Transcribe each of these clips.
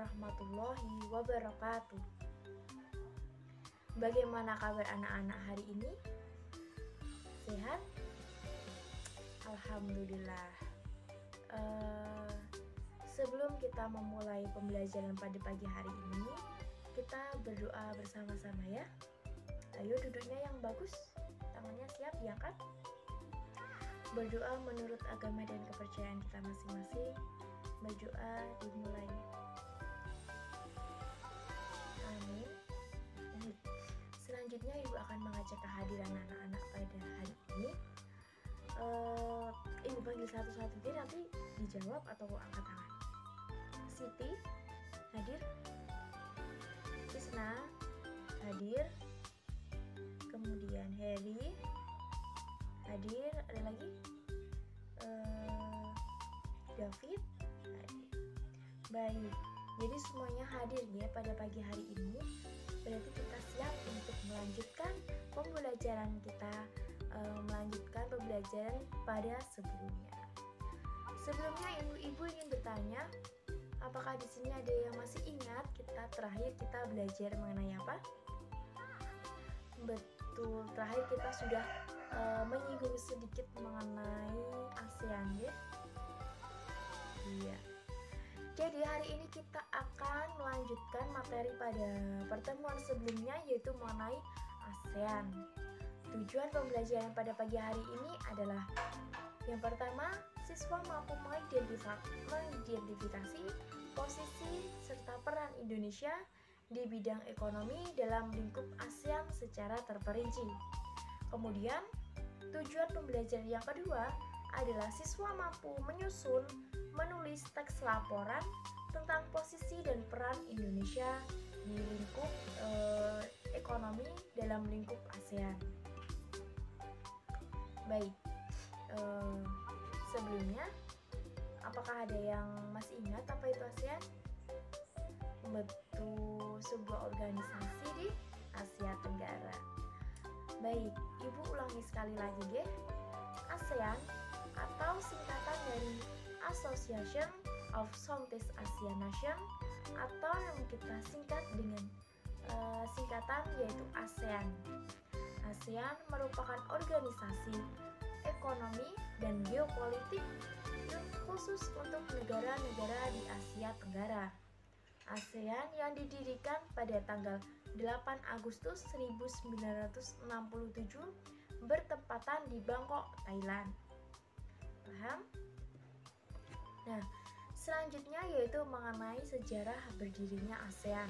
warahmatullahi wabarakatuh. Bagaimana kabar anak-anak hari ini? Sehat? Alhamdulillah. Sebelum kita memulai pembelajaran pada pagi hari ini, kita berdoa bersama-sama ya. Ayo duduknya yang bagus, tangannya siap diangkat. Berdoa menurut agama dan kepercayaan kita masing-masing. Berdoa dimulai. Amin. Selanjutnya Ibu akan mengajak kehadiran anak-anak pada hari ini. Ibu panggil satu-satu, dia nanti dijawab atau angkat tangan. Siti hadir, Isna hadir, kemudian Heri hadir, ada lagi David hadir. Baik, jadi semuanya hadir ya pada pagi hari ini. Berarti kita siap untuk melanjutkan pembelajaran kita, melanjutkan pembelajaran pada sebelumnya. Sebelumnya ibu-ibu ingin bertanya, apakah di sini ada yang masih ingat terakhir kita belajar mengenai apa? Betul, terakhir kita sudah menyinggung sedikit mengenai ASEAN ya. Iya. Jadi hari ini kita akan melanjutkan materi pada pertemuan sebelumnya, yaitu mengenai ASEAN. Tujuan pembelajaran pada pagi hari ini adalah yang pertama, siswa mampu mengidentifikasi posisi serta peran Indonesia di bidang ekonomi dalam lingkup ASEAN secara terperinci. Kemudian, tujuan pembelajaran yang kedua adalah siswa mampu menyusun, menulis teks laporan tentang posisi dan peran Indonesia di lingkup ekonomi dalam lingkup ASEAN. Baik, sebelumnya apakah ada yang masih ingat apa itu ASEAN? Betul, sebuah organisasi di Asia Tenggara. Baik, Ibu ulangi sekali lagi ya. ASEAN atau singkatan dari Association of Southeast Asian Nations, atau yang kita singkat dengan singkatan yaitu ASEAN. ASEAN merupakan organisasi ekonomi dan geopolitik yang khusus untuk negara-negara di Asia Tenggara. ASEAN yang didirikan pada tanggal 8 Agustus 1967 bertempatan di Bangkok, Thailand. Paham? Nah, selanjutnya yaitu mengenai sejarah berdirinya ASEAN.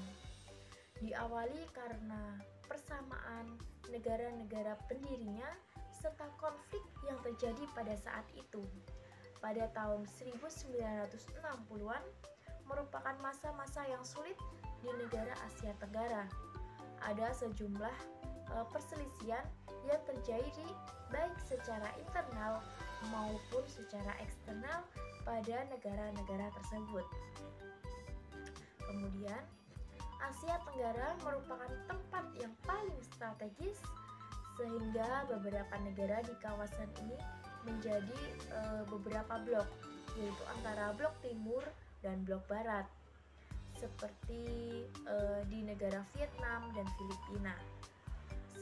Diawali karena persamaan negara-negara pendirinya serta konflik yang terjadi pada saat itu. Pada tahun 1960-an merupakan masa-masa yang sulit di negara Asia Tenggara. Ada sejumlah perselisihan yang terjadi baik secara internal maupun secara eksternal pada negara-negara tersebut. Kemudian, Asia Tenggara merupakan tempat yang paling strategis sehingga beberapa negara di kawasan ini menjadi beberapa blok, yaitu antara blok timur dan blok barat, seperti di negara Vietnam dan Filipina.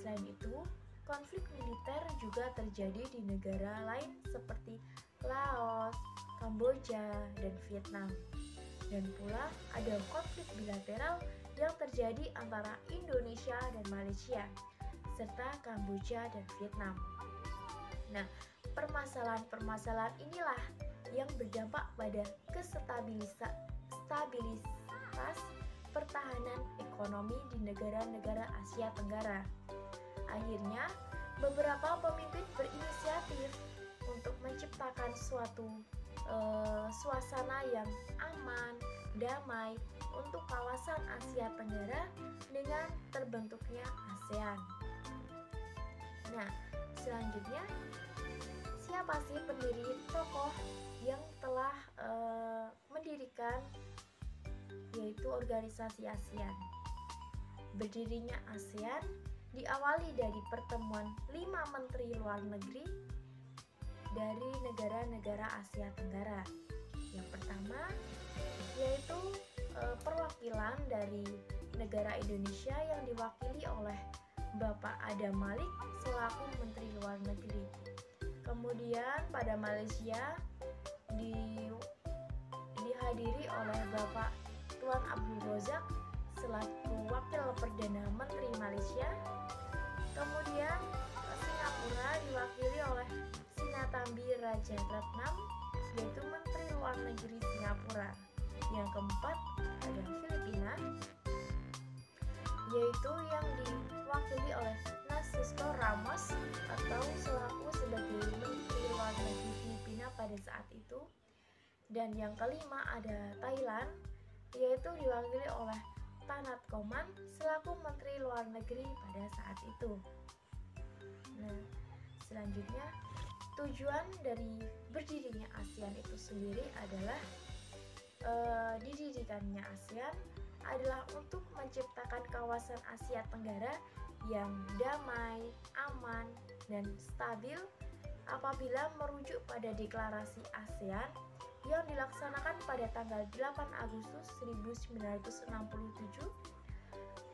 Selain itu, konflik militer juga terjadi di negara lain seperti Laos, Kamboja, dan Vietnam. Dan pula ada konflik bilateral yang terjadi antara Indonesia dan Malaysia, serta Kamboja dan Vietnam. Nah, permasalahan-permasalahan inilah yang berdampak pada stabilitas pertahanan ekonomi di negara-negara Asia Tenggara. Akhirnya, beberapa pemimpin berinisiatif untuk menciptakan suatu suasana yang aman, damai untuk kawasan Asia Tenggara dengan terbentuknya ASEAN. Nah, selanjutnya siapa sih pendiri tokoh yang telah mendirikan yaitu organisasi ASEAN? Berdirinya ASEAN diawali dari pertemuan 5 menteri luar negeri dari negara-negara Asia Tenggara. Yang pertama yaitu perwakilan dari negara Indonesia yang diwakili oleh Bapak Adam Malik selaku Menteri Luar Negeri. Kemudian pada Malaysia dihadiri oleh Bapak Tuan Abdul Razak selaku Wakil Perdana Menteri Malaysia. Kemudian Singapura diwakili oleh Sinnathamby Rajaratnam yaitu Menteri Luar Negeri Singapura. Yang keempat ada Filipina yaitu yang diwakili oleh Francisco Ramos atau selaku sebagai Menteri Luar Negeri Filipina pada saat itu. Dan yang kelima ada Thailand yaitu diwakili oleh Tanat Koman selaku Menteri Luar Negeri pada saat itu. Nah, selanjutnya tujuan dari berdirinya ASEAN itu sendiri adalah didirikannya ASEAN adalah untuk menciptakan kawasan Asia Tenggara yang damai, aman, dan stabil apabila merujuk pada deklarasi ASEAN yang dilaksanakan pada tanggal 8 Agustus 1967.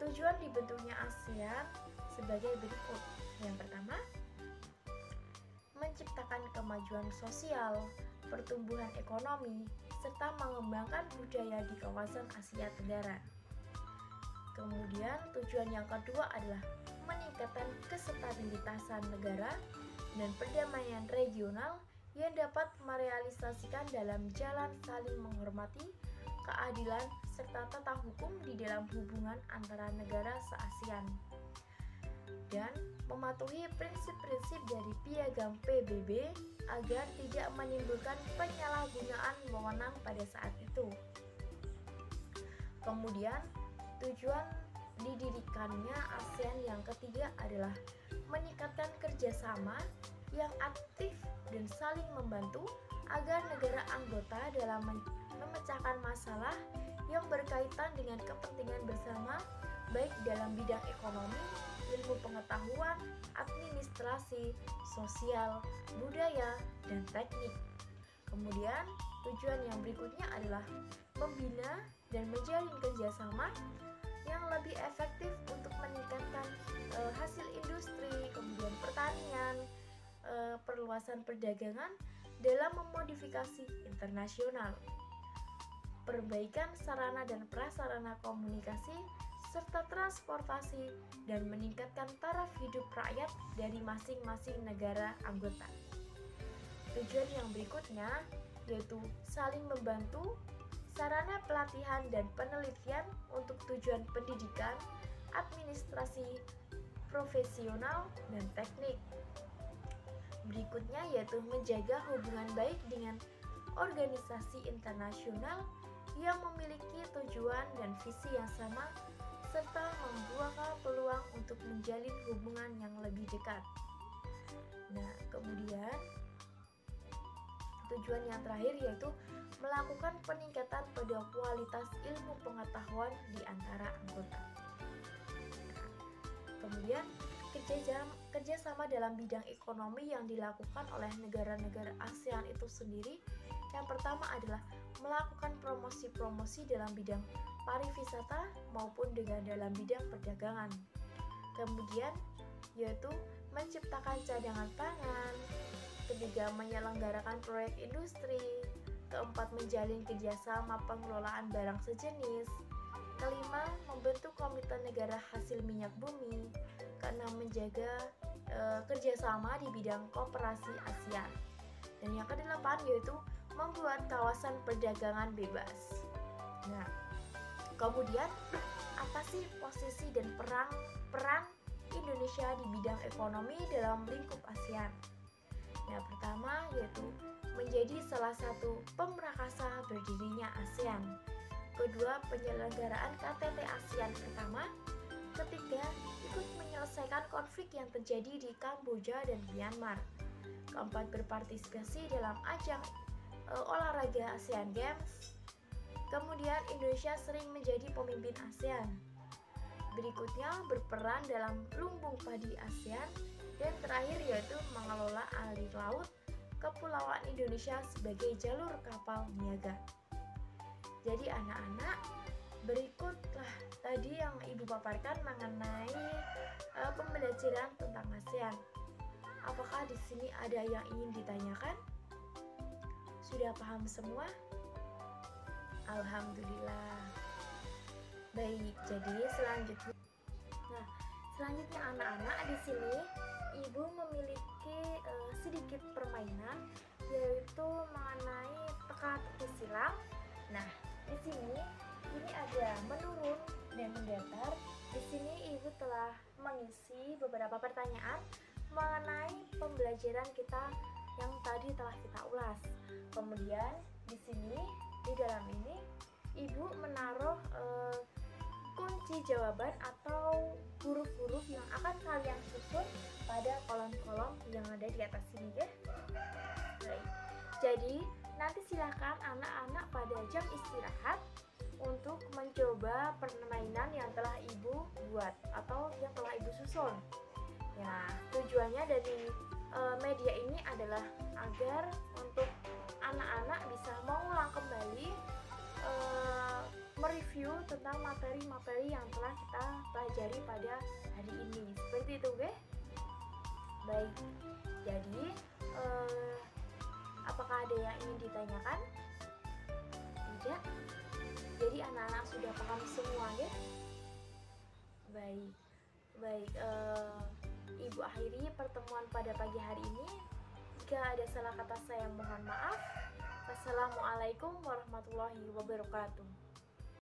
Tujuan dibentuknya ASEAN sebagai berikut. Yang pertama, menciptakan kemajuan sosial, pertumbuhan ekonomi, serta mengembangkan budaya di kawasan Asia Tenggara. Kemudian tujuan yang kedua adalah meningkatkan kestabilitasan negara dan perdamaian regional yang dapat merealisasikan dalam jalan saling menghormati, keadilan, serta tata hukum di dalam hubungan antara negara se-ASEAN. Dan mematuhi prinsip-prinsip dari Piagam PBB agar tidak menimbulkan penyalahgunaan wewenang pada saat itu. Kemudian, tujuan didirikannya ASEAN yang ketiga adalah meningkatkan kerjasama yang aktif dan saling membantu agar negara anggota dalam memecahkan masalah yang berkaitan dengan kepentingan bersama baik dalam bidang ekonomi, ilmu pengetahuan, administrasi, sosial, budaya, dan teknik. Kemudian, tujuan yang berikutnya adalah membina dan menjalin kerjasama yang lebih efektif untuk meningkatkan hasil industri, kemudian pertanian, perluasan perdagangan dalam memodifikasi internasional, perbaikan sarana dan prasarana komunikasi, serta transportasi, dan meningkatkan taraf hidup rakyat dari masing-masing negara anggota. Tujuan yang berikutnya yaitu saling membantu, sarana pelatihan dan penelitian untuk tujuan pendidikan, administrasi, profesional, dan teknik. Berikutnya yaitu menjaga hubungan baik dengan organisasi internasional yang memiliki tujuan dan visi yang sama serta membuka peluang untuk menjalin hubungan yang lebih dekat. Nah, kemudian tujuan yang terakhir yaitu melakukan peningkatan pada kualitas ilmu pengetahuan di antara anggota. Nah, kemudian kerjasama dalam bidang ekonomi yang dilakukan oleh negara-negara ASEAN itu sendiri, yang pertama adalah melakukan promosi-promosi dalam bidang pariwisata maupun dengan dalam bidang perdagangan. Kemudian yaitu menciptakan cadangan pangan, ketiga menyelenggarakan proyek industri, keempat menjalin kerjasama pengelolaan barang sejenis, kelima membentuk komite negara hasil minyak bumi, keenam menjaga kerjasama di bidang kooperasi ASEAN, dan yang kedelapan yaitu membuat kawasan perdagangan bebas. Nah, kemudian apa sih posisi dan peran Indonesia di bidang ekonomi dalam lingkup ASEAN? Yang pertama yaitu menjadi salah satu pemrakasa berdirinya ASEAN. Kedua, penyelenggaraan KTT ASEAN pertama. Ketiga, ikut menyelesaikan konflik yang terjadi di Kamboja dan Myanmar. Keempat, berpartisipasi dalam ajang olahraga ASEAN Games. Kemudian Indonesia sering menjadi pemimpin ASEAN. Berikutnya berperan dalam lumbung padi ASEAN, dan terakhir yaitu mengelola alir laut Kepulauan Indonesia sebagai jalur kapal niaga. Jadi anak-anak, berikutlah tadi yang Ibu paparkan mengenai pembelajaran tentang ASEAN. Apakah di sini ada yang ingin ditanyakan? Sudah paham semua? Alhamdulillah. Baik, jadi selanjutnya anak-anak, di sini Ibu memiliki sedikit permainan, yaitu mengenai teka-teki silang. Nah, di sini ini ada menurun dan mendatar. Di sini Ibu telah mengisi beberapa pertanyaan mengenai pembelajaran kita yang tadi telah kita ulas. Kemudian di sini, di dalam ini Ibu menaruh kunci jawaban atau huruf-huruf yang akan kalian susun pada kolom-kolom yang ada di atas sini ya. Baik. Jadi nanti silakan anak-anak pada jam istirahat untuk mencoba permainan yang telah Ibu buat atau yang telah Ibu susun. Ya, tujuannya dari media ini adalah agar untuk anak-anak bisa mengulang kembali mereview tentang materi-materi yang telah kita pelajari pada hari ini. Seperti itu, guys. Baik. Jadi, apakah ada yang ingin ditanyakan? Tidak. Jadi anak-anak sudah paham semua, ya? Baik. Ibu akhiri pertemuan pada pagi hari ini. Jika ada salah kata saya mohon maaf. Wassalamualaikum warahmatullahi wabarakatuh.